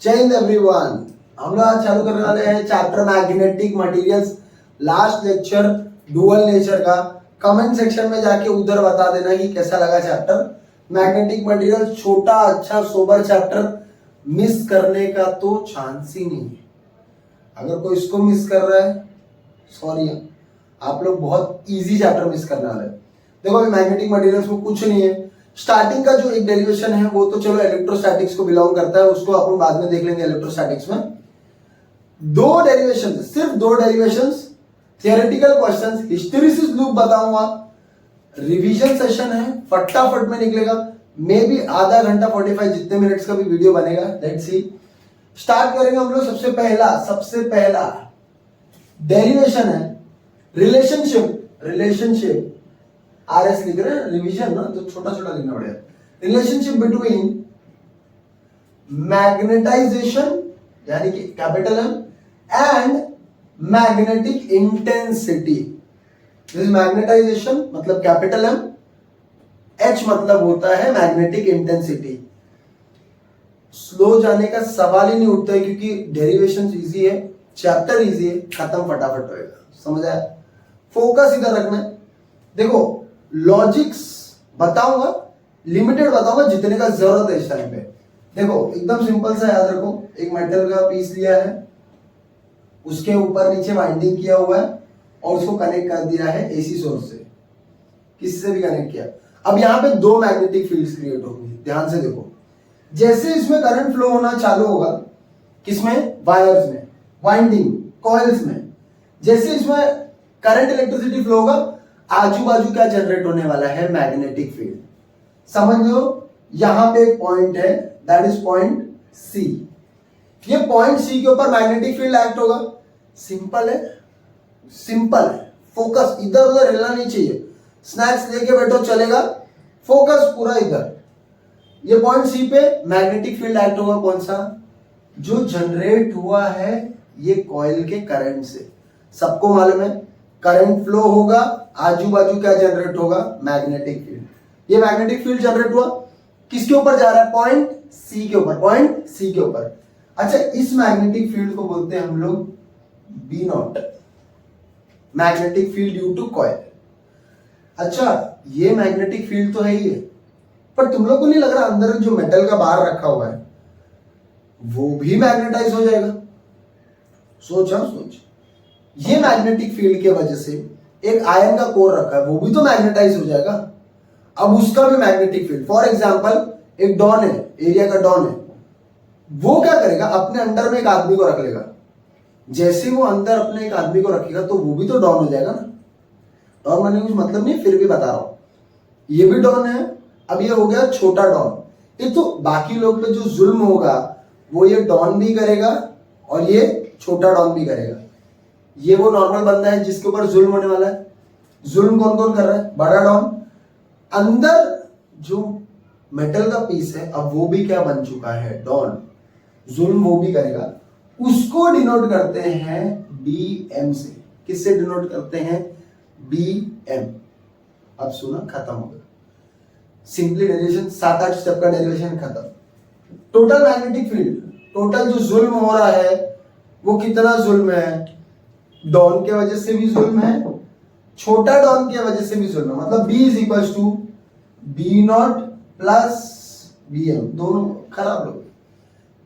जय हिंद एवरीवन। हम लोग आज चालू करने वाले हैं chapter magnetic materials. Last lecture dual nature का। कमेंट सेक्शन में जाके उधर बता देना कि कैसा लगा चैप्टर मैग्नेटिक मटेरियल। छोटा अच्छा सोबर चैप्टर, मिस करने का तो चांस ही नहीं है। अगर कोई इसको मिस कर रहा है, सॉरी, आप लोग बहुत इजी चैप्टर मिस करने वाले हैं। देखो अभी मैग्नेटिक मटेरियल्स में कुछ नहीं है। स्टार्टिंग का जो एक डेरिवेशन है वो तो चलो इलेक्ट्रोस्टैटिक्स को बिलोंग करता है, उसको अपन बाद में देख लेंगे। इलेक्ट्रोस्टैटिक्स में दो डेरिवेशन, सिर्फ दो derivation, theoretical questions, hysteresis loop बताऊंगा। रिवीजन सेशन है, फटाफट में निकलेगा। मे बी आधा घंटा 45 जितने मिनट्स का भी वीडियो बनेगा। लेट्स सी, स्टार्ट करेंगे हम लोग। सबसे पहला डेरिवेशन है रिलेशनशिप। आरएस लिख रहे हैं, रिवीजन ना तो छोटा छोटा लिखना पड़ेगा। रिलेशनशिप बिटवीन मैग्नेटाइजेशन यानी कि capital M and magnetic intensity. This magnetization मतलब कैपिटल एम, एच मतलब होता है मैग्नेटिक इंटेंसिटी। स्लो जाने का सवाल ही नहीं उठता है क्योंकि डेरिवेशन इजी है, चैप्टर इजी है, खत्म फटाफट होएगा। समझ आया? फोकस इधर रखना है। देखो लॉजिक्स बताऊंगा, लिमिटेड बताऊंगा जितने का जरूरत है इस टाइम पे। देखो एकदम सिंपल सा याद रखो। एक मेटल का पीस लिया है, उसके ऊपर नीचे वाइंडिंग किया हुआ है और उसको कनेक्ट कर दिया है एसी सोर्स से, किसी से भी कनेक्ट किया। अब यहाँ पे दो मैग्नेटिक फील्ड्स क्रिएट होंगी। ध्यान से देखो, जैसे इसमें करंट फ्लो होना चालू होगा, किसमें? वायर्स में, वाइंडिंग कॉइल्स में। जैसे इसमें करंट इलेक्ट्रिसिटी फ्लो होगा, आजू बाजू क्या जनरेट होने वाला है? Magnetic field. समझ लो यहां पे एक पॉइंट है, दैट इज पॉइंट सी। ये पॉइंट सी के ऊपर मैग्नेटिक फील्ड एक्ट होगा। सिंपल है, फोकस इधर उधर हिलना नहीं चाहिए। स्नैक्स लेके बैठो चलेगा, फोकस पूरा इधर। ये पॉइंट सी पे मैग्नेटिक फील्ड एक्ट होगा। कौन सा? जो जनरेट हुआ है ये कॉइल के करंट से। सबको मालूम है करंट फ्लो होगा, आजू बाजू क्या जनरेट होगा? Magnetic field. ये मैग्नेटिक फील्ड जनरेट हुआ, किसके ऊपर जा रहा है? पॉइंट सी के ऊपर। अच्छा, इस मैग्नेटिक फील्ड को बोलते हैं हम लोग B not, magnetic field due to coil. अच्छा, ये मैग्नेटिक फील्ड तो है ही है, पर तुम लोग को नहीं लग रहा अंदर जो मेटल का बार रखा हुआ है वो भी मैग्नेटाइज हो जाएगा? सोच, ये मैग्नेटिक फील्ड के वजह से एक आयरन का कोर रखा है, वो भी तो मैग्नेटाइज हो जाएगा। अब उसका भी मैग्नेटिक फील्ड, फॉर एग्जांपल एक डॉन है, एरिया का डॉन है, वो क्या करेगा? अपने अंडर में एक आदमी को रख लेगा। जैसे वो अंदर अपने एक आदमी को रखेगा तो वो भी तो डॉन हो जाएगा ना। डॉन बनने का कुछ मतलब नहीं, फिर भी बता रहा हूं। ये भी डॉन है, अब ये हो गया छोटा डॉन। ये तो बाकी लोग पे जो जुल्म होगा वो ये डॉन भी करेगा और ये छोटा डॉन भी करेगा। ये वो नॉर्मल बंदा है जिसके ऊपर जुल्म होने वाला है। जुल्म कौन कौन कर रहा है? बड़ा डॉन। अंदर जो मेटल का पीस है अब वो भी क्या बन चुका है? डॉन। जुल्म वो भी करेगा। उसको डिनोट करते हैं BM से। किससे डिनोट करते हैं? BM। अब सुना, खत्म हो गया। सिंपली डेरिवेशन, 7-8 स्टेप का डेरिवेशन खत्म। टोटल मैग्नेटिक फील्ड, टोटल जो जुल्म हो रहा है वो कितना जुल्म है? डॉन के वजह से भी जुल्म है, छोटा डॉन की वजह से भी जुल्म है। मतलब B is equal to B0 plus BM, दोनों खराब लोग।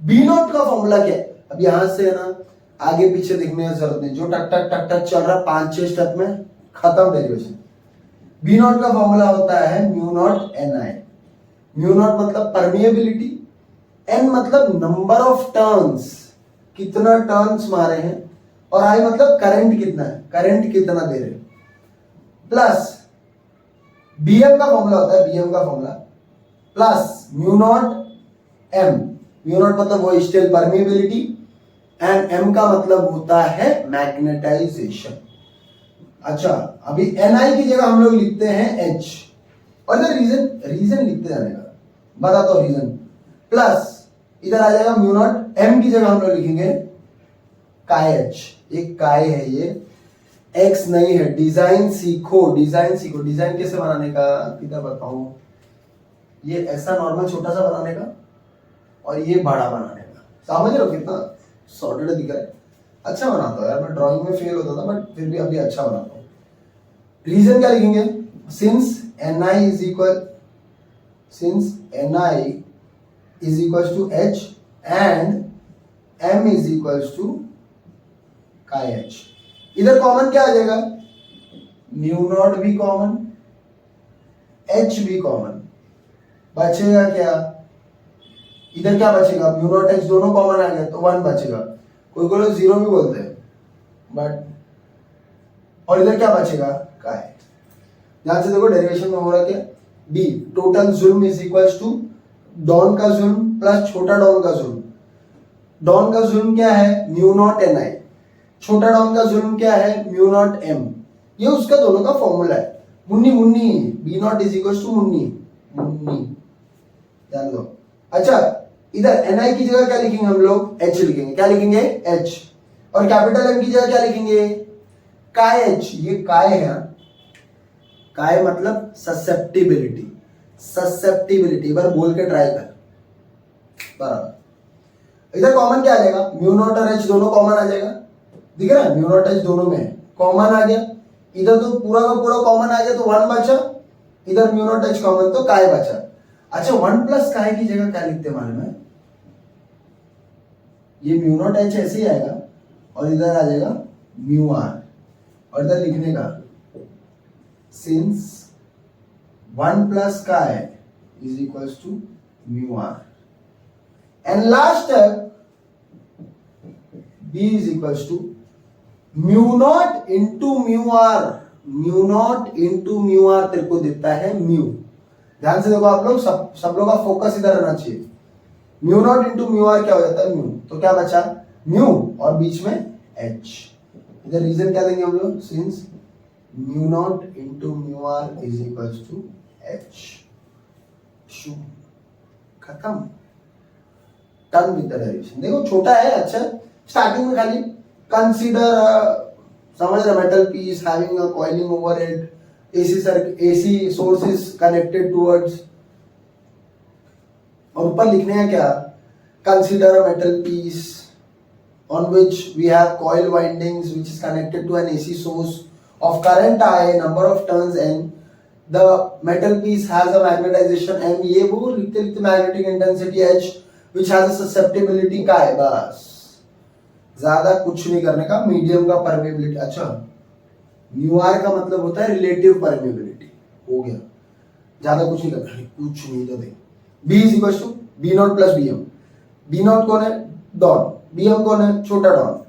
B0 का फॉर्मूला क्या है? अब यहां से है ना, आगे पीछे देखने की जरूरत नहीं, जो टक टक टक टक चल रहा 5-6 स्टेप में खत्म डेरिवेशन। B0 का फॉर्मूला होता है μ0 NI। μ0 मतलब परमिएबिलिटी, N मतलब नंबर ऑफ टर्न्स, कितना टर्न्स मारे हैं, और I मतलब करंट कितना है, करंट कितना दे रहे हैं, प्लस BM का फॉर्मूला होता है, BM का फॉर्मूला प्लस μ0 M। μ0 मतलब वो स्टिल परमिएबिलिटी एंड M का मतलब होता है मैग्नेटाइजेशन। अच्छा, अभी NI की जगह हम लोग लिखते हैं H, और इधर रीजन लिखते जाने का, बता दो रीजन। प्लस इधर आ जाएगा μ0 M की जगह हम लोग लिखेंगे काय H। एक काय है ये, X नहीं है। डिजाइन सीखो, डिजाइन कैसे बनाने का किधर बताऊं। ये ऐसा नॉर्मल छोटा सा बनाने का और ये बड़ा बनाने का। समझ रहे हो कितना सॉर्टेड दिख रहा है? अच्छा बनाता हूँ यार मैं, ड्राइंग में फेल होता था बट फिर भी अभी अच्छा बनाता हूँ। रीजन क्या लिखेंगे? Since ni is equals to h and m is equals to chi h। इधर कॉमन क्या आ जाएगा? म्यू नॉट भी कॉमन, h भी कॉमन, बचेगा क्या? इधर क्या बचेगा? म्यू नॉट h दोनों कॉमन आ गए तो 1 बचेगा, कोई कोई लोग 0 भी बोलते हैं बट, और इधर क्या बचेगा? chi। ध्यान से देखो डेरिवेशन में हो रहा क्या? b टोटल जुल्म इज इक्वल्स टू डॉन का जुल्म प्लस छोटा डॉन का जुल्म। डॉन का जुल्म क्या है? Mu not ni। छोटा डॉन का जुल्म क्या है? Mu not m। ये उसका दोनों का फॉर्मूला है। मुन्नी मुन्नी, b not is equals to मुन्नी मुन्नी, ध्यान दो। अच्छा इधर ni की जगह क्या लिखेंगे हम लोग? h लिखेंगे। क्या लिखेंगे? h। और कैपिटल M की जगह क्या लिखेंगे? काय h। ये काय है, काय मतलब ससेप्टिबिलिटी, ससेप्टिबिलिटी। बार बोल के ट्राई कर, बराबर। इधर कॉमन क्या आ जाएगा? म्यू नॉट और h दोनों कॉमन आ जाएगा, दिख रहा है? म्यू नॉट h दोनों में कॉमन आ गया। इधर तो पूरा का पूरा कॉमन आ गया तो 1 बचा, इधर म्यू नॉट h कॉमन तो काय बचा। अच्छा 1 प्लस काय की जगह क्या लिखते हैं मालूम है? ये म्यू नॉट h ऐसे ही आएगा और इधर आ जाएगा म्यू r, और इधर लिखने का since 1 plus chi is equals to mu r, and last step b is equals to mu not into mu r। Mu not into mu r तेरे को देता है म्यू। ध्यान से देखो आप लोग, सब लोग का फोकस इधर रहना चाहिए। Mu not into mu r क्या हो जाता है? म्यू। तो क्या बचा? म्यू और बीच में h। इधर रीजन क्या देंगे हम लोग? Since mu not into mu r is equals to h। खत्म, टर्म विद द डेरिवेशन। देखो छोटा है, अच्छा स्टार्टिंग में खाली कंसीडर, समझ रहे? Metal piece having a coiling over it, AC source is connected towards, और ऊपर लिखने हैं क्या? Consider a metal piece on which we have coil windings which is connected to an AC source of current I, number of turns n, the metal piece has a magnetization m। ये वो लिखते लिखते magnetic intensity h which has a susceptibility chi। बस ज्यादा कुछ नहीं करने का। मीडियम का परमेबिलिटी, अच्छा म्यू आर का मतलब होता है रिलेटिव परमेबिलिटी, हो गया। ज्यादा कुछ नहीं करना, कुछ नहीं तो दे। b is equal to b not plus bm। b not कौन है? डॉन। bm कौन है? छोटा डॉन।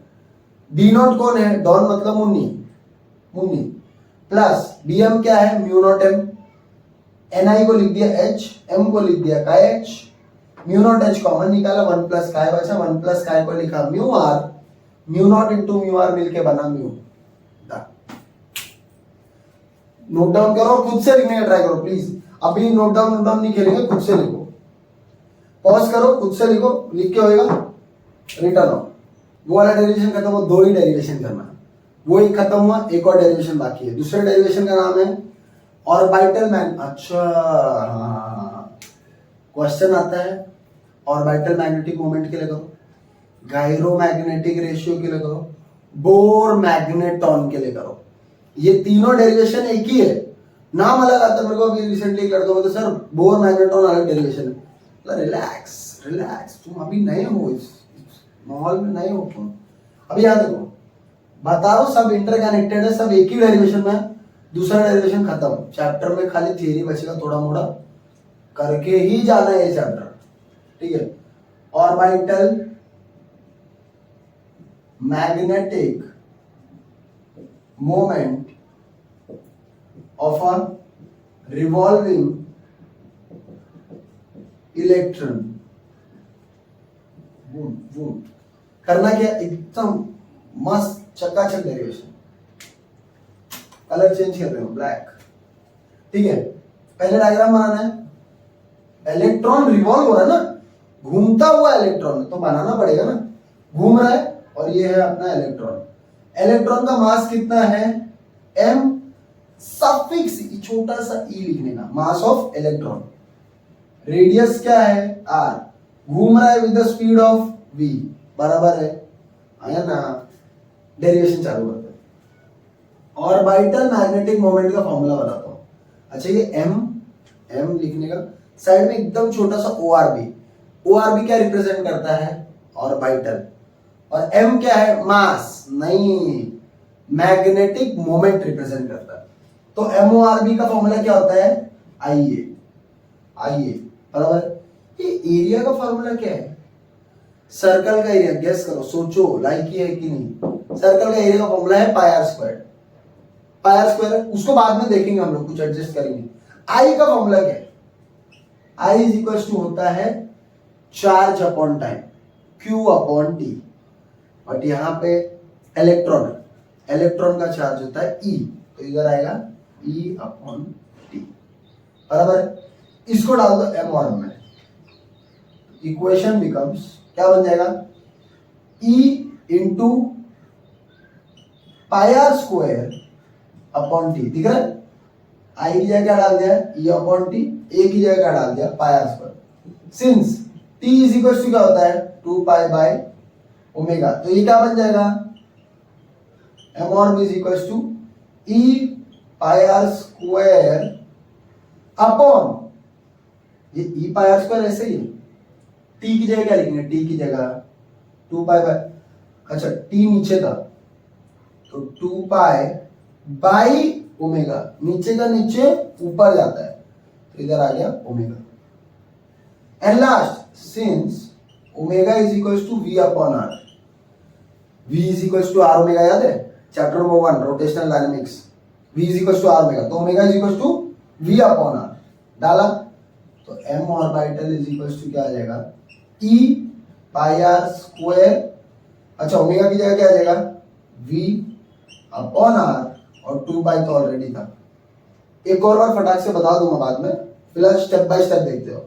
b नॉट कौन है? डॉन मतलब मुन्नी मुन्नी, प्लस bm क्या है? Mu not m। ni को लिख दिया h, m को लिख दिया काय h। Mu naught h common निकाला, 1 प्लस काय बचा, 1 प्लस काय को लिखा mu r। Mu not into mu r मिलके बना म्यू। नोट डाउन करो और खुद से लिखने का ट्राई करो प्लीज। अभी नोट डाउन नहीं खेलेंगे, खुद से लिखो। पॉज करो, खुद से लिखो, लिख के होएगा रिटर्न ऑफ। वो वाला डेरिवेशन खत्म हो, 2 ही डेरिवेशन करना। वो एक खत्म हुआ, एक और डेरिवेशन बाकी है। दूसरे डेरिवेशन का नाम है ऑर्बिटल मैन। अच्छा हाँ, क्वेश्चन आता है ऑर्बिटल मैग्नेटिक मोमेंट के लिए करो, गायरो मैग्नेटिक रेशियो के लिए करो, बोर मैग्नेटॉन के लिए करो। ये तीनों डेरिवेशन एक ही है, नाम अलग आता है। मेरे को अभी रिसेंटली एक लड़का बोलते सर बोर मैग्नेटॉन अलग डेरिवेशन है। रिलैक्स रिलैक्स, तुम अभी नए हो, इस माहौल में नए हो तुम। अभी याद देखो, बता रहा हूं सब इंटरकनेक्टेड है, सब एक ही डेरिवेशन में। दूसरा डेरिवेशन खत्म, चैप्टर में खाली थियरी बचेगा, थोड़ा मोड़ा करके ही जाना है ये चैप्टर, ठीक है। Orbital magnetic moment of a revolving electron। Boom boom करना क्या? एकदम मस्त चकाचक डेरिवेशन। कलर चेंज कर रहे हो, ब्लैक, ठीक है। पहले डायग्राम बनाना है। इलेक्ट्रॉन रिवॉल्व हो रहा है ना, घूमता हुआ इलेक्ट्रॉन, तो बनाना पड़ेगा ना। घूम रहा है और ये है अपना इलेक्ट्रॉन। इलेक्ट्रॉन का मास कितना है? m सफिक्स छोटा सा e लिखने का, मास ऑफ इलेक्ट्रॉन। रेडियस क्या है? r। घूम रहा है with the speed of V बराबर है, आया ना। डेरिवेशन चालू करते हैं। ऑर्बिटल मैग्नेटिक मोमेंट का फॉर्मूला बनाता हूं। अच्छा ये एम लिखने का, साइड में एकदम छोटा सा ओआरबी क्या रिप्रेजेंट करता है, ऑर्बिटल। और एम क्या है, मास नहीं, मैग्नेटिक मोमेंट रिप्रेजेंट करता है। तो एमओआरबी का फॉर्मूला क्या होता है, आइए बराबर। ये एरिया का फॉर्मूला क्या है, सर्कल का एरिया, गेस करो, सोचो, लाइक ही है कि नहीं। सर्कल का एरिया का फॉर्मूला है पाई आर स्क्वायर, उसको बाद में देखेंगे हम लोग, कुछ एडजस्ट करेंगे। आई का फॉर्मूला क्या है, आई इज इक्वल टू होता है charge upon time, Q upon T. But यहां पे इलेक्ट्रॉन का चार्ज होता है ई, तो इधर आएगा ई अपॉन टी बराबर। इसको डाल दो एम और में, इक्वेशन बिकम्स क्या बन जाएगा, E into pi R square upon T. दिख रहा है, आई की जगह क्या डाल दिया, ई अपॉन टी, ए की जगह क्या डाल दिया, pi R square. Since T is equal to क्या होता है, 2 पाई बाय ओमेगा, तो ये क्या बन जाएगा, एम और B is equal to E pi R square upon, ये ई पाई आर स्क्वायर ऐसे ही है, टी की जगह क्या लिखेंगे, टी की जगह 2 पाई बाय, अच्छा टी नीचे था तो 2 पाई बाई ओमेगा, नीचे का नीचे ऊपर जाता है तो इधर आ गया omega. And last since omega is equal to V upon R, V is equal to R omega, याद है chapter number 1 rotational dynamics, V is equal to R omega, तो omega is equal to V upon R डाला, तो M orbital is equal to क्या आ जाएगा, E pi R square, अच्छा omega की जगह क्या आ जाएगा, वी अपॉन आर, और 2 पाई तो ऑलरेडी था। एक और बार फटाक से बता दूंगा बाद में, फिलहाल स्टेप बाय स्टेप देखते हो।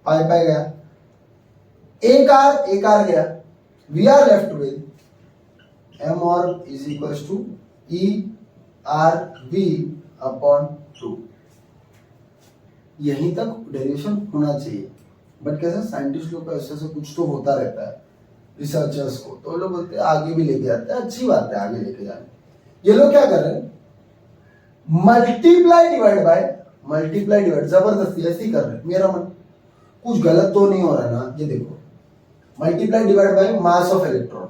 पाई पाई गया, एक आर गया, V R left with M और is equal to E R V upon 2। यहीं तक डेरिवेशन होना चाहिए, बट कैसा साइंटिस्ट लोग का ऐसे कुछ तो होता रहता है, रिसर्चर्स को, तो लोग बोलते हैं आगे भी लेके जाते हैं, अच्छी बात है आगे लेके जाने। ये लोग क्या कर रहे हैं, मल्टीप्लाई डिवाइड जबरदस्ती ऐसे ही कर रहे हैं। मेरा मन कुछ गलत तो नहीं हो रहा ना, ये देखो multiply divide by mass of electron,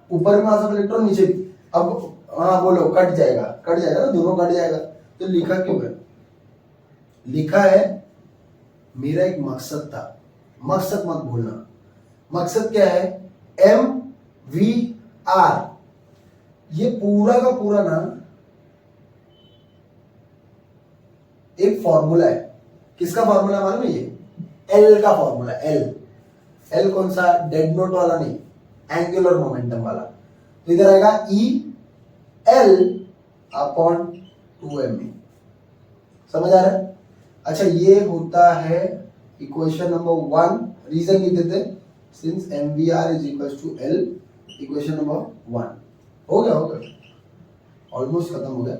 ऊपर भी मास ऑफ इलेक्ट्रॉन नीचे भी, अब हाँ बोलो कट जाएगा ना, दोनों कट जाएगा, तो लिखा क्यों है, लिखा है मेरा एक मकसद था, मकसद मत भूलना, मकसद क्या है, एम वी आर, ये पूरा का पूरा ना एक फॉर्मूला है। किसका फॉर्मूला मालूम है, ये एल का फॉर्मूला, एल कौन सा, डेड नोट वाला नहीं, एंगुलर मोमेंटम वाला, तो इधर आएगा ई एल अपॉन 2m, समझ आ रहा है। अच्छा ये होता है इक्वेशन नंबर 1, रीजन लिख देते since M V R is equal to L, equation number 1 हो गया ऑलमोस्ट खत्म हो गया।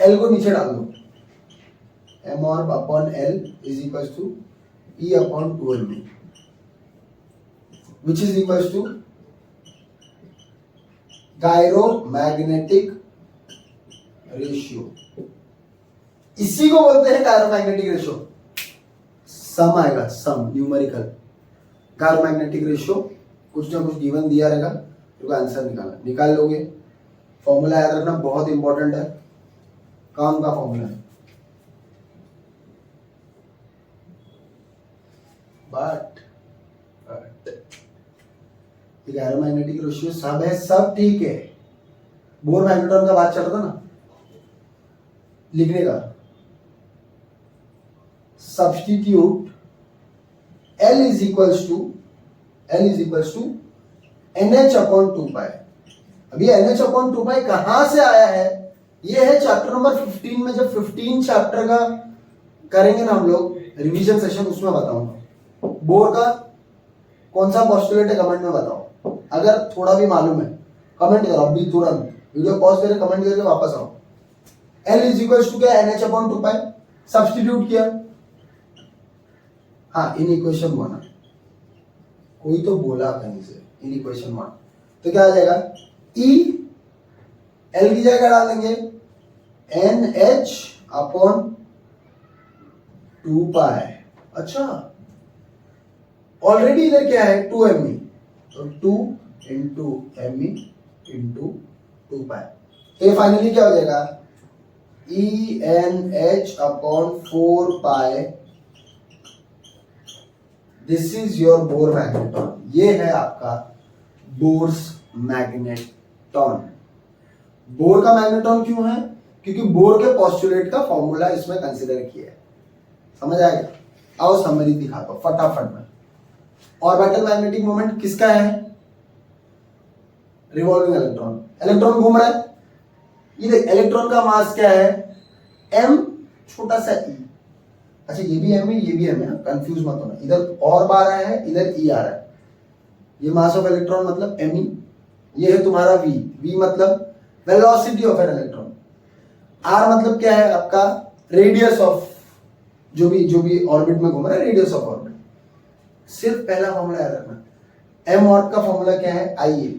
एल को नीचे डाल दो, एम और upon L is equal to E upon 2m, which is equal to gyromagnetic ratio, इसी को बोलते हैं गायरोमैग्नेटिक रेशियो। सम आएगा, सम न्यूमेरिकल गायरोमैग्नेटिक रेशियो, कुछ ना कुछ गिवन दिया रहेगा, तो आंसर निकाल लोगे। फॉर्मूला याद रखना बहुत इंपॉर्टेंट है, काम का फॉर्मूला है। बट गायरोमैग्नेटिक रेशियो सब है, सब ठीक है। बोर मैग्नेट्रॉन का बात चल रहा था ना लिखने का, substitute L is equals to NH upon 2 pi. अभी NH अपॉन 2 पाई कहां से आया है, ये है चैप्टर नंबर 15 में, जब 15 चैप्टर का करेंगे ना हम लोग रिवीजन सेशन, उसमें बताऊंगा बोर का कौन सा पोस्टुलेट है, कमेंट में बताओ। अगर थोड़ा भी मालूम है कमेंट करो, अभी तुरंत वीडियो पॉज करके कमेंट करके वापस आओ। L इज इक्वल टू क्या, NH अपॉन 2 पाई, सब्स्टिट्यूट किया, हाँ इन इक्वेशन बना, कोई तो बोला कहीं से इन इक्वेशन 1, तो क्या आ जाएगा, ई एल की जगह डाल देंगे NH अपॉन 2 पाई। अच्छा, ऑलरेडी इधर क्या है 2me, तो 2 इंटू me इंटू 2 पाई, तो ये फाइनली क्या हो जाएगा, ENH upon 4 pi. This is your bore magneton. ये है आपका बोर्स मैग्नेटॉन। बोर का मैग्नेटॉन क्यों है, क्योंकि बोर के पोस्टुलेट का फॉर्मूला इसमें कंसीडर किया है। समझ आएगा? आओ समरी दिखाता हूं फटाफट में। ऑर्बिटल मैग्नेटिक मोमेंट किसका है, रिवॉल्विंग इलेक्ट्रॉन। इलेक्ट्रॉन घूम रहा है, ये देख इलेक्ट्रॉन का मास क्या है, m छोटा सा e। अच्छा ये भी m है, ये भी m है, कंफ्यूज मत होना, इधर और बार आया है, इधर e आ रहा है। ये मास ऑफ इलेक्ट्रॉन मतलब me, ये है तुम्हारा v, v मतलब velocity of an electron, r मतलब क्या है आपका रेडियस ऑफ, जो भी ऑर्बिट में घूम रहा है, रेडियस ऑफ ऑर्बिट। सिर्फ पहला फॉर्मूला याद रखना, m ऑर्ब का फॉर्मूला क्या है, IA।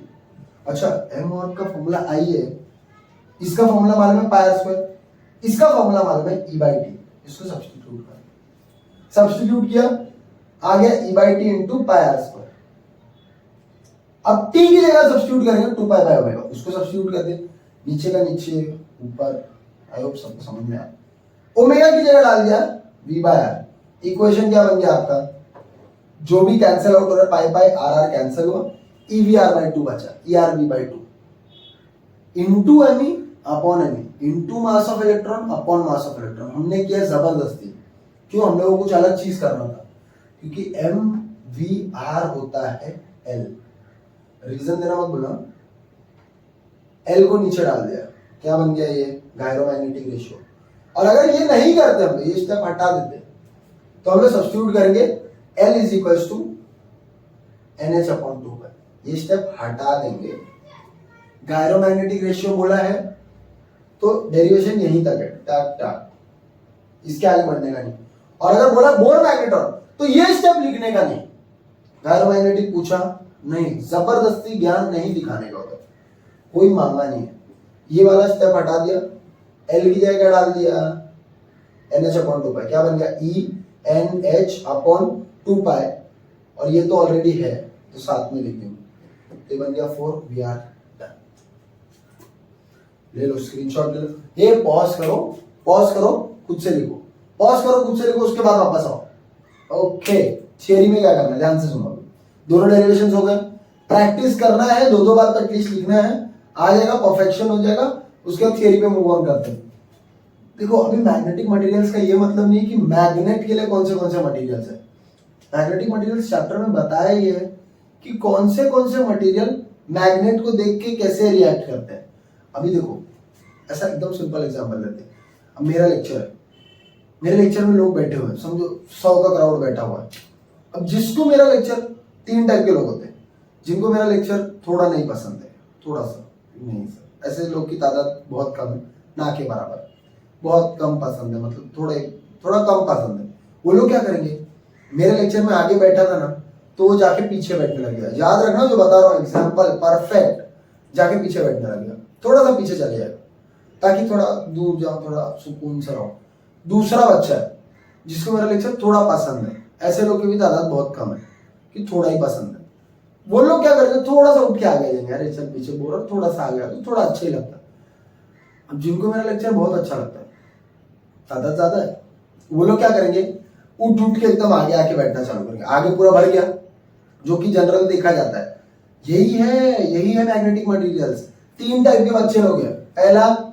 अच्छा m ऑर्ब का फॉर्मूला IA, इसका फॉर्मूला मालूम है पाई आर स्क्वायर, इसका फॉर्मूला मालूम है E/T। इसको सब्स्टिट्यूट कर, सब्स्टिट्यूट किया, आ गया E/T into pi R square. अब t की जगह सब्स्टिट्यूट करेंगे 2 पाई बाय ओमेगा, उसको सब्स्टिट्यूट कर दे, नीचे का नीचे ऊपर। आई होप सबको समझ में आया। ओमेगा की जगह डाल दिया V/R। इक्वेशन क्या बन गया आपका, जो भी कैंसिल आउट हो रहा है पाई पाई RR कैंसिल हुआ, EVR/2 बचा, ERV/2 into me upon me into mass of electron upon mass of electron. हमने किया जबरदस्ती, क्यों, हम लोगों को कुछ अलग चीज करना था, क्योंकि MVR होता है L। रीजन देना मत बोला, L को नीचे डाल दिया, क्या बन गया ये गायरोमैग्नेटिक रेशियो। और अगर ये नहीं करते हम, ये स्टेप हटा देते, तो हम लोग सब्स्टिट्यूट करेंगे L is equal to NH upon 2 pi. ये स्टेप हटा देंगे, गायरोमैग्नेटिक रेशियो बोला है तो डेरिवेशन यहीं तक है, टाक टाक, इसके आगे बढ़ने का नहीं। और अगर बोला बोर मैग्नेटॉन, तो ये स्टेप लिखने का नहीं, गायरोमैग्नेटिक पूछा नहीं, जबरदस्ती ज्ञान नहीं दिखाने का होता, कोई मांगा नहीं है। ये वाला स्टेप हटा दिया, L की जगह डाल दिया NH अपॉन 2 पाई, क्या बन गया ENH अपॉन 2 पाई, और ये तो ऑलरेडी है तो साथ में लिख देंगे, ये बन गया 4VR। ले लो स्क्रीनशॉट ले लो, ये पॉज करो खुद से लिखो, उसके बाद वापस आओ। ओके, थियरी में क्या करना है ध्यान से सुनो, दोनों डेरिवेशंस हो गए, प्रैक्टिस करना है, 2-2 बार तक एटलीस्ट लिखना है, आ जाएगा परफेक्शन हो जाएगा, उसके बाद थियरी पे मूव ऑन करते हैं। देखो अभी मैग्नेटिक मटेरियल्स का ये मतलब नहीं कि मैग्नेट के लिए कौन से मटेरियल्स है, मैग्नेटिक मटेरियल्स चैप्टर में बताया ये है कि कौन से मटेरियल मैग्नेट को देख के कैसे रिएक्ट करते हैं। अभी देखो ऐसा एकदम सिंपल एग्जांपल लेते हैं, अब मेरा लेक्चर है, मेरे लेक्चर में लोग बैठे हुए हैं, समझो 100 का क्राउड बैठा हुआ है। अब जिसको मेरा लेक्चर, 3 टाइप के लोग होते हैं, जिनको मेरा लेक्चर थोड़ा नहीं पसंद है, थोड़ा सा नहीं सर, ऐसे लोग की तादाद बहुत कम है, ना के बराबर, बहुत कम पसंद है, मतलब थोड़ा कम पसंद है। वो लोग क्या करेंगे, मेरे लेक्चर में आगे बैठा था ना, तो वो जाके पीछे बैठने लग गया। याद रखना जो बता रहा हूँ एग्जाम्पल परफेक्ट, जाके पीछे बैठने लग गया, थोड़ा सा पीछे चले जाएगा ताकि थोड़ा दूर जाओ, थोड़ा सुकून से रहो। दूसरा बच्चा है जिसको मेरा लेक्चर थोड़ा पसंद है, ऐसे लोग की भी तादाद बहुत कम है कि थोड़ा ही पसंद है। वो लोग क्या करेंगे, थोड़ा सा उठ के आगे जाएंगे, अरे चल पीछे बोल रहा, थोड़ा सा आगे आ, तो थोड़ा अच्छा ही लगता है। अब जिनको मेरा लेक्चर बहुत अच्छा लगता है, तादाद ज्यादा है, वो लोग क्या करेंगे, उठ के एकदम आगे आके बैठना चालू करेंगे, आगे पूरा भर गया, जो कि जनरल देखा जाता है। यही है मैग्नेटिक मटेरियल्स। 3 टाइप के बच्चे लोग हैं, पहला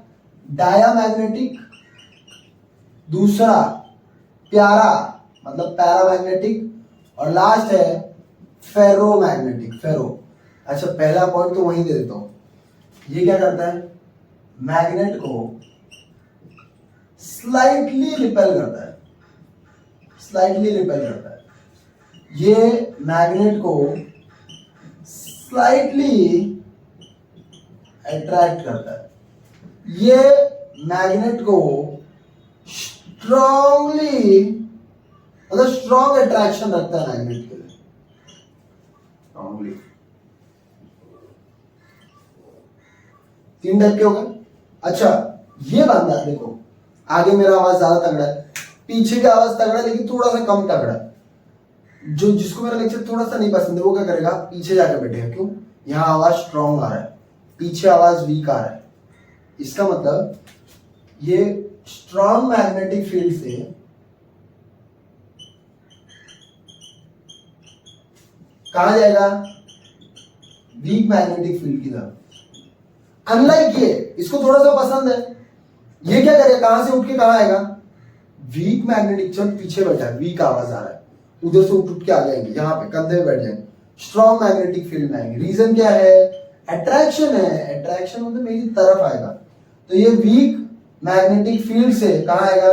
डायामैग्नेटिक, दूसरा प्यारा मतलब पैरामैग्नेटिक, और लास्ट है फेरोमैग्नेटिक, फेरो। अच्छा पहला पॉइंट तो वहीं दे देता हूं, ये क्या करता है, मैग्नेट को स्लाइटली रिपेल करता है, ये मैग्नेट को स्लाइटली अट्रैक्ट करता है, ये मैग्नेट को स्ट्रॉन्गली, मतलब स्ट्रॉन्ग अट्रैक्शन रखता है मैग्नेट के लिए। स्ट्रांगली। 3 टाइप के हो गए। अच्छा, ये बंदा देखो, आगे मेरा आवाज ज्यादा तगड़ा है, पीछे की आवाज तगड़ा है लेकिन थोड़ा सा कम तगड़ा है। जो जिसको मेरा लेक्चर थोड़ा सा नहीं पसंद है वो क्या करेगा, पीछे जाकर बैठेगा। क्यों? यहाँ आवाज स्ट्रांग आ रहा है, पीछे आवाज वीक आ रहा है। इसका मतलब ये स्ट्रांग मैग्नेटिक फील्ड से कहा जाएगा, वीक मैग्नेटिक फील्ड की तरफ। अनलाइक ये, इसको थोड़ा सा पसंद है, ये क्या करेगा, कहां से उठ के कहां आएगा, वीक मैग्नेटिक, चल पीछे बैठा है, वीक आवाज आ रहा है, उधर से उठ के आ जाएंगे, यहाँ पे कंधे पे बैठ जाएंगे, स्ट्रॉन्ग मैग्नेटिक फील्ड में आएंगे। रीजन क्या है, अट्रैक्शन है। अट्रैक्शन मतलब मेरी तरफ आएगा, तो ये वीक मैग्नेटिक फील्ड से कहां आएगा,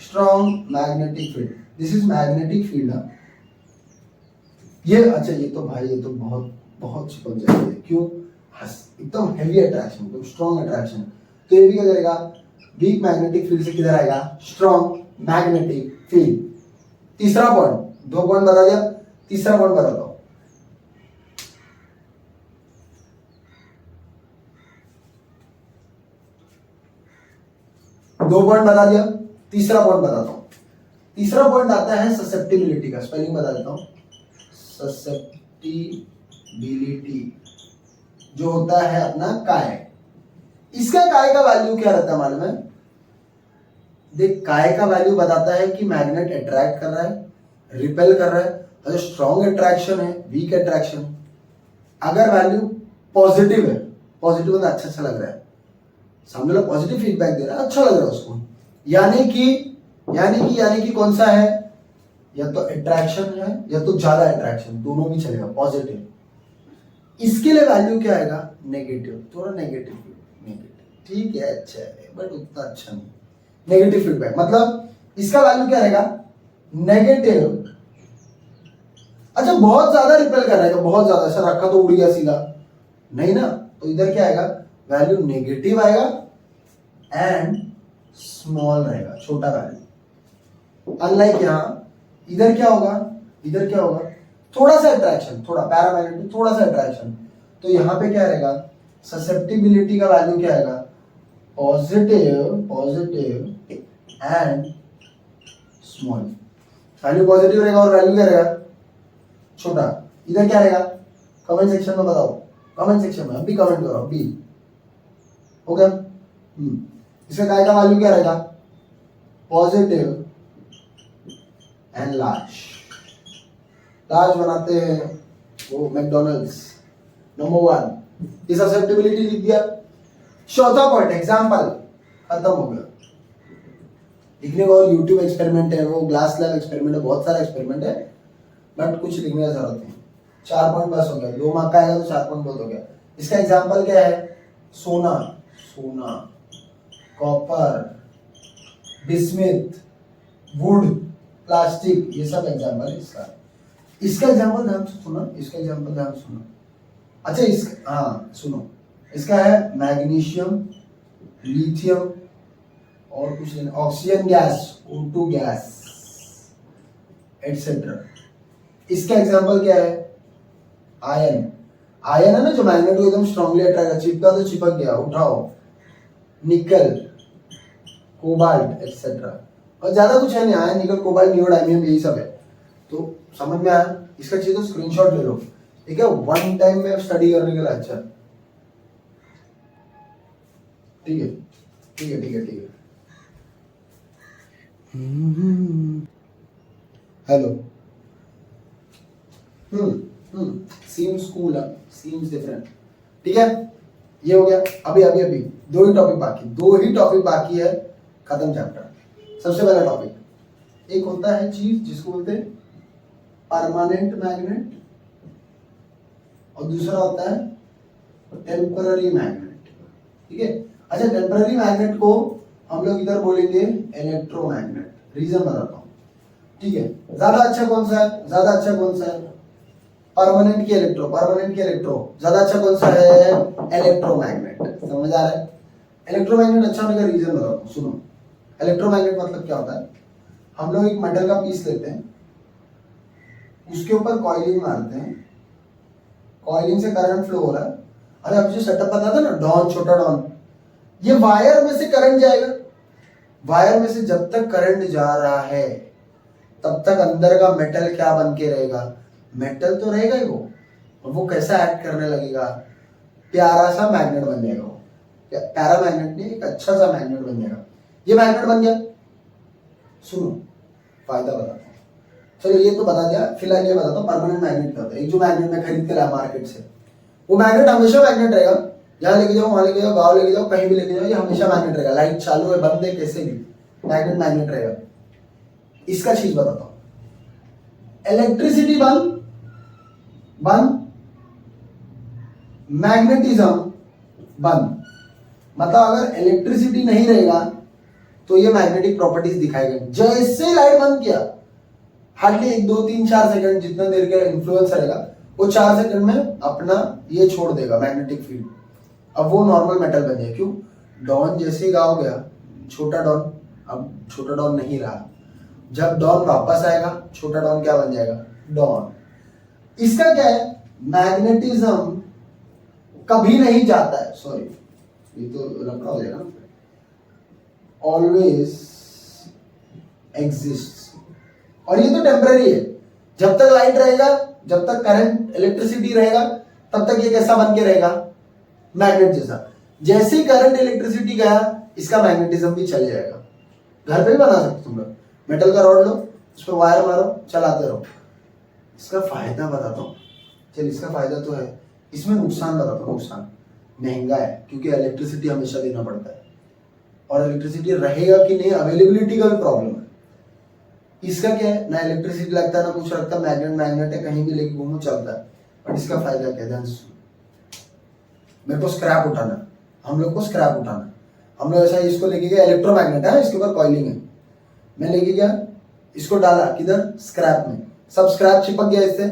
strong magnetic field. This is magnetic field. ये अच्छा, ये तो भाई ये तो बहुत बहुत चिपक जाएगी। क्यों? एकदम हैवी अट्रैक्शन, एकदम स्ट्रॉन्ग अट्रैक्शन। तो ये भी क्या करेगा, वीक मैग्नेटिक फील्ड से किधर आएगा, स्ट्रॉन्ग मैग्नेटिक फील्ड। तीसरा पॉइंट, 2 पॉइंट बता दिया, तीसरा पॉइंट बताता हूं। दो पॉइंट बता दिया, तीसरा पॉइंट बताता हूं। तीसरा पॉइंट आता है ससेप्टिबिलिटी का, स्पेलिंग बता देता हूं। ससेप्टिबिलिटी जो होता है अपना काय, इसका काय का वैल्यू क्या रहता है मालूम है? देख, काय का वैल्यू बताता है कि मैग्नेट अट्रैक्ट कर रहा है, रिपेल कर रहा है, तो स्ट्रॉन्ग अट्रैक्शन है, वीक अट्रैक्शन। अगर वैल्यू पॉजिटिव है, पॉजिटिव मतलब अच्छा लग रहा है, सामने वाला पॉजिटिव फीडबैक दे रहा है, अच्छा लग रहा है उसको, यानी कि कौन सा है, या तो अट्रैक्शन है या तो ज्यादा अट्रैक्शन, दोनों भी चलेगा, पॉजिटिव। इसके लिए वैल्यू क्या आएगा, नेगेटिव, थोड़ा नेगेटिव, ठीक है, अच्छा है बट उतना अच्छा नहीं, नेगेटिव फीडबैक। मतलब इसका वैल्यू क्या रहेगा, नेगेटिव। अच्छा, बहुत ज्यादा रिपेल कर रहेगा, बहुत ज्यादा, ऐसा रखा तो उड़ गया सीधा, नहीं ना, तो इधर क्या आएगा, वैल्यू नेगेटिव आएगा एंड स्मॉल रहेगा, छोटा वैल्यू। अनलाइक यहां, इधर क्या होगा, इधर क्या होगा, थोड़ा सा अट्रैक्शन, थोड़ा पैरामैग्नेटिक, थोड़ा सा अट्रैक्शन। तो यहां पे क्या रहेगा, ससेप्टिबिलिटी का वैल्यू क्या आएगा, positive and small. Value positive रहेगा और वैल्यू क्या रहेगा, छोटा। इधर क्या रहेगा, कमेंट सेक्शन में बताओ, कमेंट सेक्शन में अभी कमेंट करो, अभी हो गया। इसका काय का वैल्यू क्या रहेगा, पॉजिटिव एंड लार्ज बनाते हैं वो मैकडॉनल्ड्स। नंबर 1 इस ससेप्टिबिलिटी लिख दिया। चौथा पॉइंट एग्जांपल, खत्म हो गया। लिखने को और यूट्यूब एक्सपेरिमेंट है, वो ग्लास लैब एक्सपेरिमेंट है, बहुत सारा एक्सपेरिमेंट है, बट कुछ लिखने की जरूरत नहीं। 4 पॉइंट बस हो गया, 2 मार्क का आएगा तो 4 पॉइंट बहुत हो गया। इसका एग्जांपल क्या है, सोना, कॉपर, बिस्मिथ, वुड, प्लास्टिक, ये सब एग्जांपल है इसका। इसका एग्जांपल ध्यान से सुनो, इसका एग्जांपल ध्यान से सुनो। अच्छा, हाँ सुनो, इसका है मैग्नीशियम, लिथियम और कुछ नहीं, oxygen gas, O2 gas etcetera. इसका एग्जांपल क्या है, आयन है ना, जो मैग्नेट को एकदम स्ट्रांगली अट्रैक्ट कर, चिपका तो चिपक गया, उठाओ। निकल, कोबाल्ट एटसेट्रा, और ज्यादा कुछ है नहीं, आयन, निकल, कोबाल्ट, नियोडाइमियम, यही सब है। तो समझ में आया? इसका चाहिए तो स्क्रीनशॉट ले लो, ठीक है, वन टाइम में स्टडी करने के लिए अच्छा। ठीक है। Hello, seems cool, seems different, ठीक है। ये हो गया। अभी दो ही टॉपिक बाकी है, खत्म चैप्टर। सबसे पहला टॉपिक, एक होता है चीज जिसको बोलते हैं परमानेंट मैग्नेट, और दूसरा होता है टेम्पररी मैग्नेट, ठीक है। अच्छा, टेम्पररी मैग्नेट को हम लोग इधर बोलेंगे इलेक्ट्रोमैग्नेट। रीजन बताता हूं, ठीक है। ज्यादा अच्छा कौन सा है, परमानेंट की इलेक्ट्रो, ज्यादा अच्छा कौन सा है, इलेक्ट्रोमैग्नेट। समझ आ रहा है? इलेक्ट्रोमैग्नेट अच्छा होने का रीजन बताता हूं, सुनो। इलेक्ट्रोमैग्नेट मतलब क्या होता है, हम लोग एक मेटल का पीस लेते हैं, उसके ऊपर कॉइलिंग मारते हैं, कॉइलिंग से करंट फ्लो हो रहा है। अरे अब जो सेटअप पता था ना, डॉन, छोटा डॉन, ये वायर में से करंट जाएगा। वायर में से जब तक करंट जा रहा है तब तक अंदर का मेटल क्या बन के रहेगा, मेटल तो रहेगा ही वो, और वो कैसा एक्ट करने लगेगा, प्यारा सा मैग्नेट बन जाएगा वो। प्यारा मैग्नेट नहीं, एक अच्छा सा मैग्नेट बन जाएगा। ये मैग्नेट बन गया। सुनो फायदा बताता हूँ, चलो ये तो बता दिया, फिलहाल ये बताता हूँ परमानेंट मैग्नेट क्या होता है। एक जो मैग्नेट में खरीद के लाया मार्केट से, वो मैग्नेट हमेशा मैग्नेट रहेगा। यहाँ लेके जाओ, वहां लेके जाओ, गाँव लेके जाओ, कहीं भी लेके जाओ, ये हमेशा मैग्नेट रहेगा। लाइट चालू है, बंद है, कैसे भी मैग्नेट मैग्नेट रहेगा। इसका चीज बताता हूँ, इलेक्ट्रिसिटी बंद बंद, मैग्नेटिज्म बंद। मतलब अगर इलेक्ट्रिसिटी नहीं रहेगा तो ये मैग्नेटिक प्रॉपर्टीज दिखाएगा। जैसे लाइट बंद किया, हार्डली 1 2 3 4 सेकंड जितना देर का इन्फ्लुएंस रहेगा, वो 4 सेकंड में अपना ये छोड़ देगा मैग्नेटिक फील्ड। अब वो नॉर्मल मेटल बन जाए। क्यों? डॉन जैसे ही गाँव गया, छोटा डॉन, अब छोटा डॉन नहीं रहा। जब डॉन वापस आएगा, छोटा डॉन क्या बन जाएगा, डॉन। इसका क्या है, मैग्नेटिज्म कभी नहीं जाता है, सॉरी ये तो लफड़ा हो जाएगा ना, ऑलवेज एग्जिस्ट। और ये तो टेम्पररी है। जब तक लाइट रहेगा, जब तक करंट इलेक्ट्रिसिटी रहेगा, तब तक ये कैसा बन के रहेगा, मैग्नेट जैसा। जैसे ही करंट इलेक्ट्रिसिटी गया, इसका मैग्नेटिज्म भी चले जाएगा। घर पे भी बना सकते तुम लोग, मेटल का रॉड लो, उस पर वायर मारो, चलाते रहो। इसका फायदा बताता हूँ। चल इसका फायदा तो है, इसमें नुकसान बताता हूँ। नुकसान महंगा है, क्योंकि इलेक्ट्रिसिटी हमेशा देना पड़ता है, और इलेक्ट्रिसिटी रहेगा कि नहीं, अवेलेबिलिटी का भी प्रॉब्लम है। इसका क्या है, ना इलेक्ट्रिसिटी लगता है ना कुछ लगता, मैग्नेट मैग्नेट है, कहीं भी लेके घूमो चलता है। बट इसका फायदा क्या है, ध्यान से मेरे को स्क्रैप उठाना, हम लोग को स्क्रैप उठाना। हम लोग ऐसा इसको लेके गए, इलेक्ट्रोमैग्नेट है, इसके ऊपर कॉइलिंग है, मैं लेके गया, इसको डाला किधर, स्क्रैप में, सब स्क्रैप चिपक गया इससे।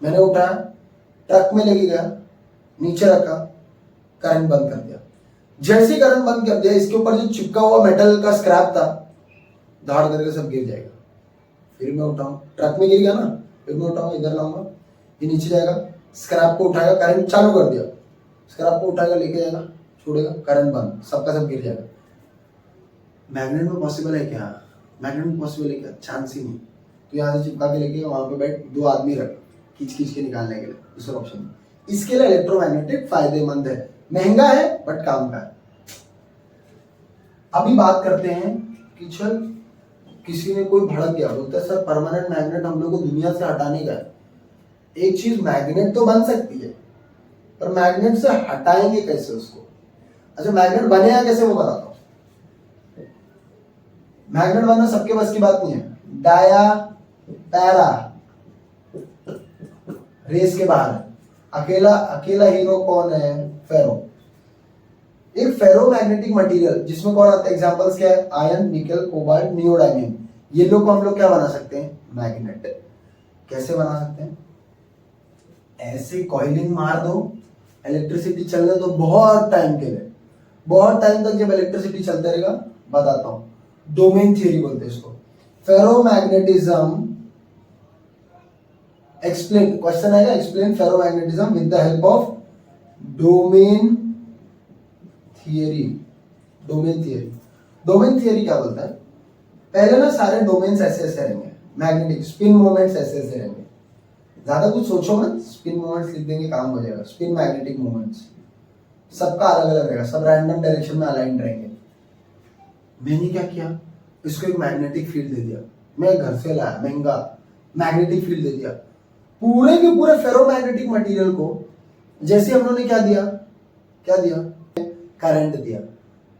मैंने उठाया, ट्रक में लेके गया, नीचे रखा, करंट बंद कर दिया। जैसे करंट बंद कर दिया, इसके ऊपर जो चिपका हुआ मेटल का स्क्रैप था, धाड़ करके सब गिर जाएगा। फिर मैं उठाऊं, ट्रक में गिर गया ना, फिर मैं उठाऊंगा, इधर लाऊंगा, ये नीचे जाएगा, स्क्रैप को उठाएगा, करंट चालू कर दिया, स्क्रैप को उठाएगा, लेके जाएगा, छोड़ेगा, करंट बंद, सबका सब गिर जाएगा। मैग्नेट में पॉसिबल है क्या? मैग्नेट में पॉसिबल है क्या? चांस ही नहीं। तो यहाँ से चिपका के लेके वहां पे बैठ, 2 आदमी रख, खींच खींच के निकालने के लिए, दूसरा ऑप्शन। इसके लिए इलेक्ट्रोमैग्नेटिक फायदेमंद है, महंगा है बट काम का है। अभी बात करते हैं कि चल किसी ने कोई भड़क गया, बोलता है सर परमानेंट मैग्नेट हम लोग को दुनिया से हटाने का है। एक चीज, मैग्नेट तो बन सकती है, पर मैग्नेट से हटाएंगे कैसे उसको? अच्छा मैग्नेट बनेगा कैसे, वो बताता हूं। मैग्नेट बनना सबके बस की बात नहीं है। डाया पैरा रेस के बाहर है। अकेला हीरो कौन है? फेरो। एक फेरो मैग्नेटिक मटेरियल, जिसमें कौन आता है, एग्जांपल्स क्या है, आयरन, निकल, कोबाल्ट, नियोडाइमियम। ये लोग को हम लोग क्या बना सकते हैं, मैग्नेट। कैसे बना सकते हैं? ऐसे कॉइलिंग मार दो, इलेक्ट्रिसिटी चलने दो बहुत टाइम के लिए, बहुत टाइम तक जब इलेक्ट्रिसिटी चलता रहेगा, बताता हूं, डोमेन थियरी बोलते हैं इसको। फेरोमैग्नेटिज्म एक्सप्लेन, क्वेश्चन आएगा, explain ferromagnetism with the help of domain theory. Domain theory, domain theory क्या बोलता है? पहले ना सारे डोमेन्स ऐसे ऐसे रहेंगे, मैग्नेटिक स्पिन मोमेंट्स ऐसे ऐसे रहेंगे। ज्यादा कुछ सोचो मत, स्पिन मोमेंट्स लिख देंगे, काम हो जाएगा। स्पिन मैग्नेटिक मोमेंट्स सबका अलग अलग रहेगा, सब रैंडम डायरेक्शन में अलाइन रहेंगे। मैंने क्या किया, इसको एक मैग्नेटिक फील्ड दे दिया। मैं घर से लाया, महंगा मैग्नेटिक फील्ड दे दिया। पूरे के पूरे फेरोमैग्नेटिक मटेरियल को जैसे हम लोगों ने क्या दिया, करंट दिया।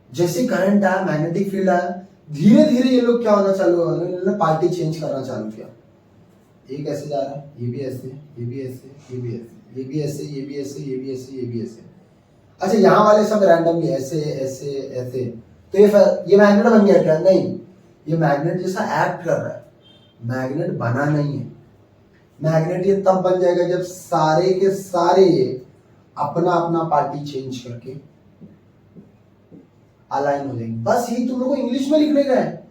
जैसे करंट आया, मैग्नेटिक फील्ड आया, धीरे धीरे ये लोग क्या होना चालू हुआ, इन्होंने पार्टी चेंज करना चालू किया। ये कैसे जा रहा है, ये भी ऐसे, ये भी ऐसे, ये भी ऐसे, ये भी ऐसे, ये भी ऐसे, ये भी ऐसे, ये भी ऐसे। अच्छा यहाँ वाले सब रैंडमली ऐसे ऐसे ऐसे, तो ये मैग्नेट बन गया क्या? नहीं, ये मैग्नेट जैसा एक्ट कर रहा है, मैग्नेट बना नहीं है। मैग्नेट ये तब बन जाएगा जब सारे के सारे अपना अपना पार्टी चेंज करके अलाइन हो जाएंगे। बस यही तुम लोग को इंग्लिश में लिखने का है।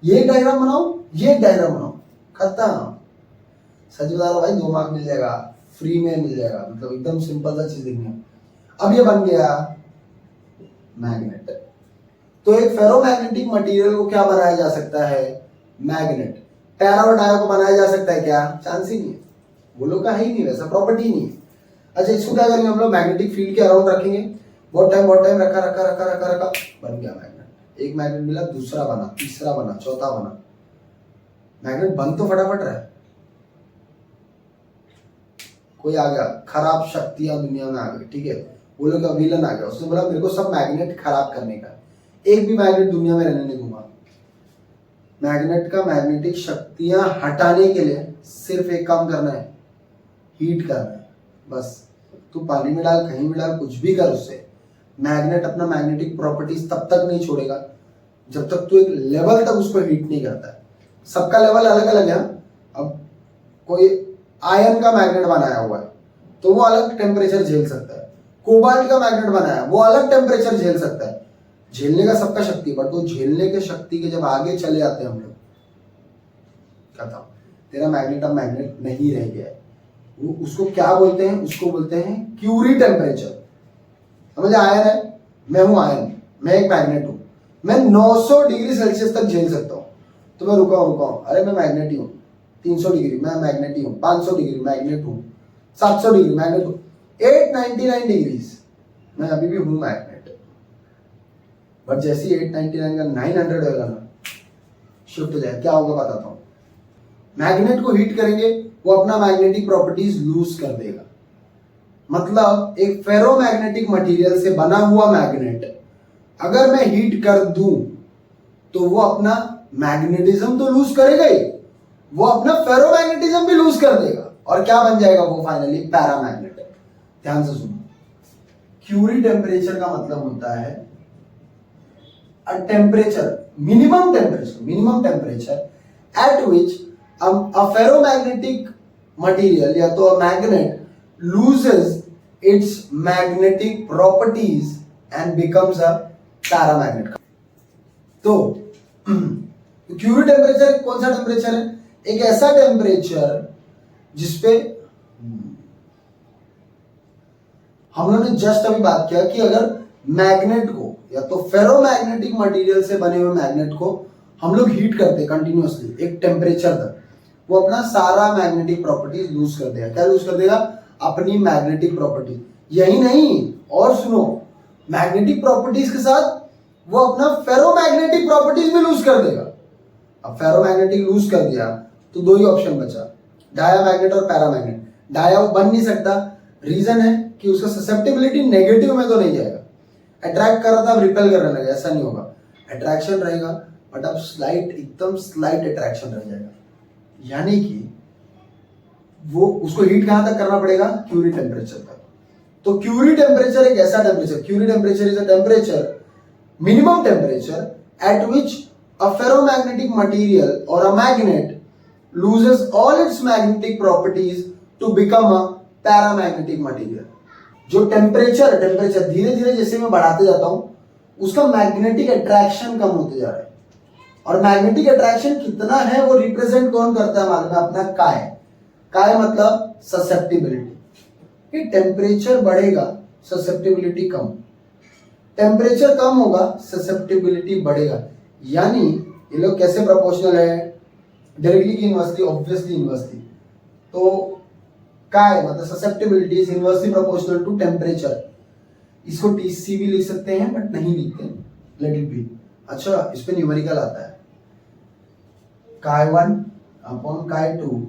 ये डायग्राम बनाओ, ये डायग्राम बनाओ, खत्म। सच बता रहा भाई, 2 मार्क मिल जाएगा फ्री में मिल जाएगा, मतलब एकदम सिंपल सा चीज देखनी है। अब ये बन गया मैग्नेट। तो एक फेरोमैग्नेटिक मटेरियल को क्या बनाया जा सकता है? मैग्नेट। पैरा और डाया को बनाया जा सकता है क्या? चांस ही नहीं है, वो लोग का है ही नहीं, वैसा प्रॉपर्टी नहीं है। अच्छा, इसको क्या करेंगे हम लोग? मैग्नेटिक फील्ड के अराउंड रखेंगे। बहुत टाइम रखा, बन गया मैग्नेट। एक मैग्नेट मिला, दूसरा बना, तीसरा बना, चौथा बना। मैग्नेट बन तो फटाफट रहा है। कोई आ गया, खराब शक्तियां दुनिया में आ गई, ठीक है, वो लोग का विलन आ गया, उसने बोला मेरे को सब मैग्नेट खराब करने का, एक भी मैग्नेट दुनिया में रहने नहीं दूंगा। मैग्नेट का मैग्नेटिक शक्तियां हटाने के लिए सिर्फ एक काम करना है, हीट करना है बस। तू पानी में डाल, कहीं में डाल, कुछ भी कर, उससे मैग्नेट अपना मैग्नेटिक प्रॉपर्टीज तब तक नहीं छोड़ेगा जब तक तू एक लेवल तक उसको हीट नहीं करता है। सबका लेवल अलग अलग है। अब कोई आयरन का मैग्नेट बनाया हुआ है तो वो अलग टेम्परेचर झेल सकता है। कोबाल्ट का मैग्नेट बनाया, वो अलग टेम्परेचर झेल सकता है। झेलने का सबका शक्ति, बट वो झेलने के शक्ति के जब आगे चले जाते हैं हम लोग, खत्म, तेरा मैग्नेट अब मैग्नेट नहीं रह गया है। वो उसको क्या बोलते हैं? उसको बोलते हैं क्यूरी टेम्परेचर। समझ आयन है, मैं हूं आयन, मैं एक मैग्नेट हूं, मैं 900 डिग्री सेल्सियस तक झेल सकता हूं, तो मैं रुका हूं, अरे मैं मैग्नेट ही हूं। 300 डिग्री मैं मैग्नेट ही हूं, 500 डिग्री मैग्नेट हूं, 700 डिग्री मैग्नेट हूं, 899 डिग्रीज मैं अभी भी हूं मैग्नेट। बट जैसे 899 का 900 होगा ना, शिफ्ट हो जाए, क्या होगा बताता हूं। मैग्नेट को हीट करेंगे, वो अपना मैग्नेटिक प्रॉपर्टीज लूज कर देगा। मतलब एक फेरोमैग्नेटिक मटेरियल से बना हुआ मैग्नेट अगर मैं हीट कर दूं तो वो अपना मैग्नेटिज्म तो लूज करेगा ही, वो अपना फेरोमैग्नेटिज्म भी लूज कर देगा, और क्या बन जाएगा वो? Finally paramagnet. ध्यान से सुनो, क्यूरी टेम्परेचर का मतलब होता है अ temperature, minimum temperature at which a ferromagnetic material या तो a magnet loses its magnetic properties and becomes a paramagnet। तो क्यूरी टेम्परेचर कौन सा टेम्परेचर है? एक ऐसा टेम्परेचर जिसपे हम लोगों ने जस्ट अभी बात किया कि अगर मैग्नेट को या तो फेरोमैग्नेटिक मटेरियल से बने हुए मैग्नेट को हम लोग हीट करते कंटिन्यूअसली एक टेम्परेचर तक, वो अपना सारा मैग्नेटिक प्रॉपर्टीज लूज कर देगा। क्या लूज कर देगा? अपनी मैग्नेटिक प्रॉपर्टी। यही नहीं, और सुनो, मैग्नेटिक प्रॉपर्टीज के साथ वो अपना फेरोमैग्नेटिक प्रॉपर्टीज भी लूज कर देगा। अब फेरोमैग्नेटिक लूज कर दिया तो दो ही ऑप्शन बचा, डायामैग्नेट और पैरामैग्नेट। डाया वो बन नहीं सकता, रीजन है कि उसका ससेप्टिबिलिटी नेगेटिव में तो नहीं जाएगा। अट्रैक्ट कर रहा था, अब रिपेल करने लगा, ऐसा नहीं होगा। अट्रैक्शन रहेगा बट अब स्लाइट, एकदम स्लाइट अट्रैक्शन रह जाएगा। यानी कि वो उसको हीट कहां तक करना पड़ेगा? क्यूरी टेम्परेचर तक। तो क्यूरी टेम्परेचर एक ऐसा temperature, Curie temperature is a temperature, minimum temperature at which a ferromagnetic material or a magnet loses all its magnetic properties to become a paramagnetic material। जो temperature धीरे धीरे जैसे मैं बढ़ाते जाता हूं उसका मैग्नेटिक अट्रैक्शन कम होते जा रहा है। और मैग्नेटिक अट्रैक्शन कितना है वो रिप्रेजेंट कौन करता है मालूम है? अपना काय मतलब ससेप्टिबिलिटी। कि टेम्परेचर बढ़ेगा, ससेप्टिबिलिटी कम, टेम्परेचर कम होगा, ससेप्टिबिलिटी बढ़ेगा। यानी ये लोग कैसे प्रोपोर्शनल है? डायरेक्टली की इन्वर्सली, ऑब्वियसली इन्वर्सली। तो काय मतलब susceptibility is inversely proportional to temperature. इसको टीसी भी लिख सकते हैं बट नहीं लिखते, लेट इट बी। अच्छा, इस पे न्यूमेरिकल आता है, काय 1 अपॉन काय 2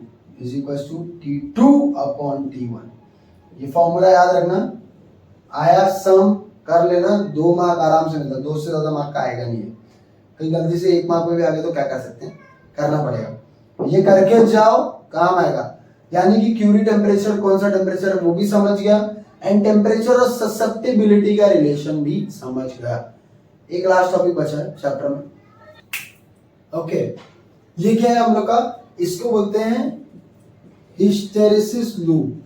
is equals to T2 upon T1। ये फॉर्मूला याद रखना, आया सम कर लेना, 2 मार्क आराम से मिलता है, 2 से ज्यादा मार्क का आएगा नहीं है। कहीं गलती से 1 मार्क में भी आ गया तो क्या कर सकते हैं? करना पड़ेगा, ये करके जाओ, काम आएगा। यानी कि क्यूरी टेम्परेचर कौन सा टेम्परेचर है वो भी समझ गया, एंड टेम्परेचर और ससेप्टिबिलिटी का रिलेशन भी समझ गया। एक लास्ट टॉपिक बचा है चैप्टर में। ओके, ये क्या है हम लोग का? इसको बोलते हैं हिस्टेरिसिस लूप।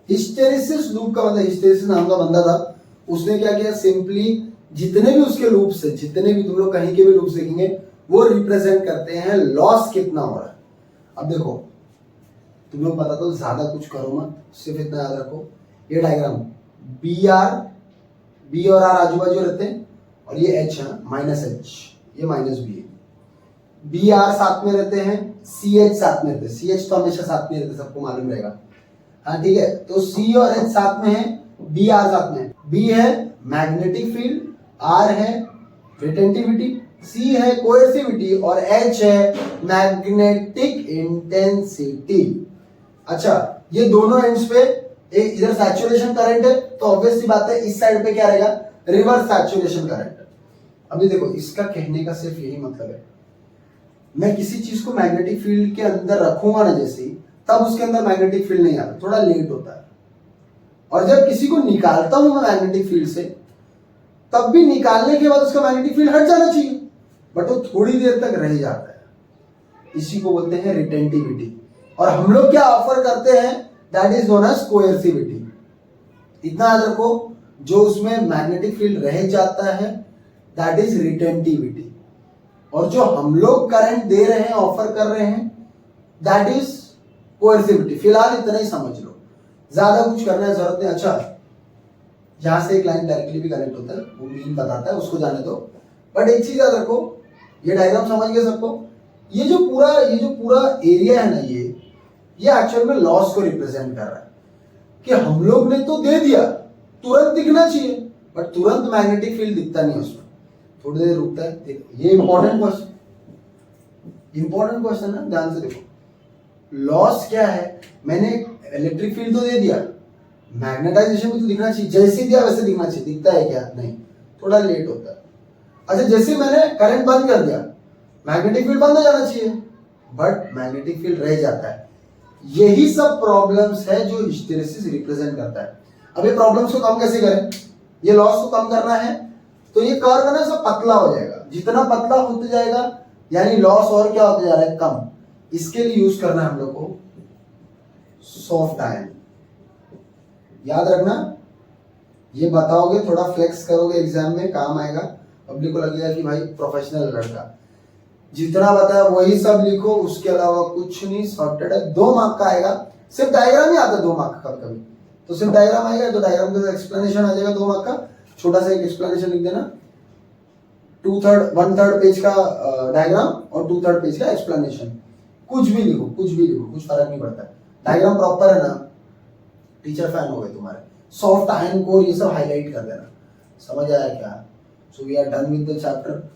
हिस्टेरिसिस लूप का मतलब, हिस्टेरिसिस नाम का बंदा था, उसने क्या किया? सिंपली जितने भी उसके लूप्स है, जितने भी तुम लोग कहीं के भी लूप्स देखेंगे, वो रिप्रेजेंट करते हैं लॉस कितना हो रहा है। अब देखो, तुम्हें पता तो ज्यादा कुछ करो मत, सिर्फ इतना याद रखो ये डायग्राम बी और आर आजू बाजू रहते हैं और ये एच है माइनस एच, ये माइनस बी है, बी आर साथ में रहते हैं, सी एच साथ में रहते हैं, सी एच तो हमेशा साथ में रहते सबको मालूम रहेगा। हाँ ठीक है, तो सी और एच साथ में है, बी आर साथ में है। बी है मैग्नेटिक फील्ड, आर है रिटेंटिविटी, सी है कोएर्सिविटी और एच है मैग्नेटिक इंटेंसिटी। अच्छा, ये दोनों एंड्स पे एक इधर सैचुरेशन करंट है, तो ऑब्वियस सी बात है इस साइड पे क्या रहेगा, रिवर्स सैचुरेशन करंट। अभी देखो इसका कहने का सिर्फ यही मतलब है, मैं किसी चीज को मैग्नेटिक फील्ड के अंदर रखूंगा ना जैसे ही, तब उसके अंदर मैग्नेटिक फील्ड नहीं आता, थोड़ा लेट होता है। और जब किसी को निकालता हूं मैं मैग्नेटिक फील्ड से, तब भी निकालने के बाद उसका मैग्नेटिक फील्ड हट जाना चाहिए, बट वो थोड़ी देर तक रह जाता है। इसी को बोलते हैं रिटेंटिविटी। और हम लोग क्या ऑफर करते हैं, दैट इज नोन एज कोएर्सिविटी। इतना याद रखो, जो उसमें मैग्नेटिक फील्ड रह जाता है दैट इज रिटेंटिविटी, और जो हम लोग करंट दे रहे हैं, ऑफर कर रहे हैं, दैट इज कोएर्सिविटी। फिलहाल इतना ही समझ लो, ज्यादा कुछ करने की जरूरत नहीं। अच्छा, यहां से एक लाइन डायरेक्टली भी कनेक्ट होता है, वो मीन बताता है, उसको जाने दो। बट एक चीज याद रखो, ये डायग्राम समझ गए सबको, ये जो पूरा एरिया है ना, ये एक्चुअल में लॉस को रिप्रेजेंट कर रहा है कि हम लोग ने तो दे दिया, तुरंत दिखना चाहिए, बट तुरंत मैग्नेटिक फील्ड दिखता नहीं उसमें, थोड़ी देर रुकता है। ये इंपॉर्टेंट क्वेश्चन है, ध्यान से देखो। लॉस क्या है, मैंने इलेक्ट्रिक फील्ड तो दे दिया, मैग्नेटाइजेशन भी तो दिखना चाहिए, जैसे दिया वैसे दिखना चाहिए, दिखता है क्या, नहीं, थोड़ा लेट होता है। अच्छा, जैसे मैंने करंट बंद कर दिया, मैग्नेटिक फील्ड बंद हो जाना चाहिए, बट मैग्नेटिक फील्ड रह जाता है। यही सब प्रॉब्लम्स है जो हिस्टेरेसिस रिप्रेजेंट करता है। अब ये प्रॉब्लम्स को कम कैसे करें, ये लॉस को कम करना है, तो ये कर्व ना सब पतला हो जाएगा, जितना पतला होते जाएगा यानी लॉस और क्या होते जा रहा है, कम। इसके लिए यूज करना है हम लोग को सॉफ्ट आयन। याद रखना, ये बताओगे, थोड़ा फ्लेक्स करोगे एग्जाम में, काम आएगा, पब्लिक को लगेगा कि भाई प्रोफेशनल लड़का। जितना बताया वही सब लिखो, उसके अलावा कुछ नहीं, सॉर्टेड है। 2 मार्क का आएगा, सिर्फ डायग्राम ही आता है 2 मार्क का कभी, तो सिर्फ डायग्राम आएगा, तो डायग्राम का एक्सप्लेनेशन आ जाएगा 2 मार्क का, छोटा सा एक एक्सप्लेनेशन लिख देना, 1/3 पेज का डायग्राम और 2/3 पेज का एक्सप्लेनेशन। कुछ भी लिखो, कुछ फर्क नहीं पड़ता। डायग्राम प्रॉपर है ना, टीचर फैन हो गए तुम्हारे। सॉफ्ट आयन कोर ये सब हाईलाइट कर देना, समझ आया क्या? So we are done with the chapter.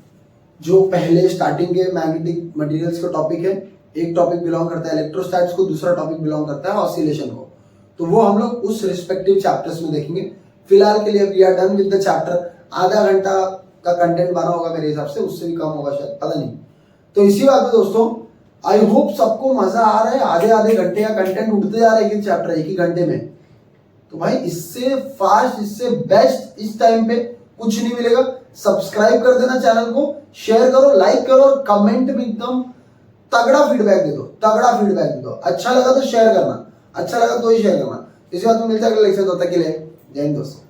जो पहले स्टार्टिंग के मैग्नेटिक मटेरियल्स का टॉपिक है, एक टॉपिक बिलोंग करता है इलेक्ट्रोस्टैट्स को, दूसरा टॉपिक बिलोंग करता है ऑसिलेशन को, तो वो हम लोग उस रिस्पेक्टिव चैप्टर्स में देखेंगे। फिलहाल के लिए we are done with the chapter. आधा घंटा का कंटेंट बना होगा मेरे हिसाब से, उससे भी कम होगा शायद, पता नहीं। तो इसी बात में दोस्तों, आई होप सबको मजा आ रहा है। आधे घंटे का कंटेंट उठते जा रहा है एक चैप्टर एक ही घंटे में, तो भाई इससे फास्ट, इससे बेस्ट इस टाइम पे कुछ नहीं मिलेगा। सब्सक्राइब कर देना चैनल को, शेयर करो, लाइक करो और कमेंट में एकदम तगड़ा फीडबैक दे दो, अच्छा लगा तो शेयर करना, अच्छा लगा तो ही शेयर करना। इसी बात में मिलता है अगले लेक्चर, तब तक के लिए जय हिंद दोस्तों।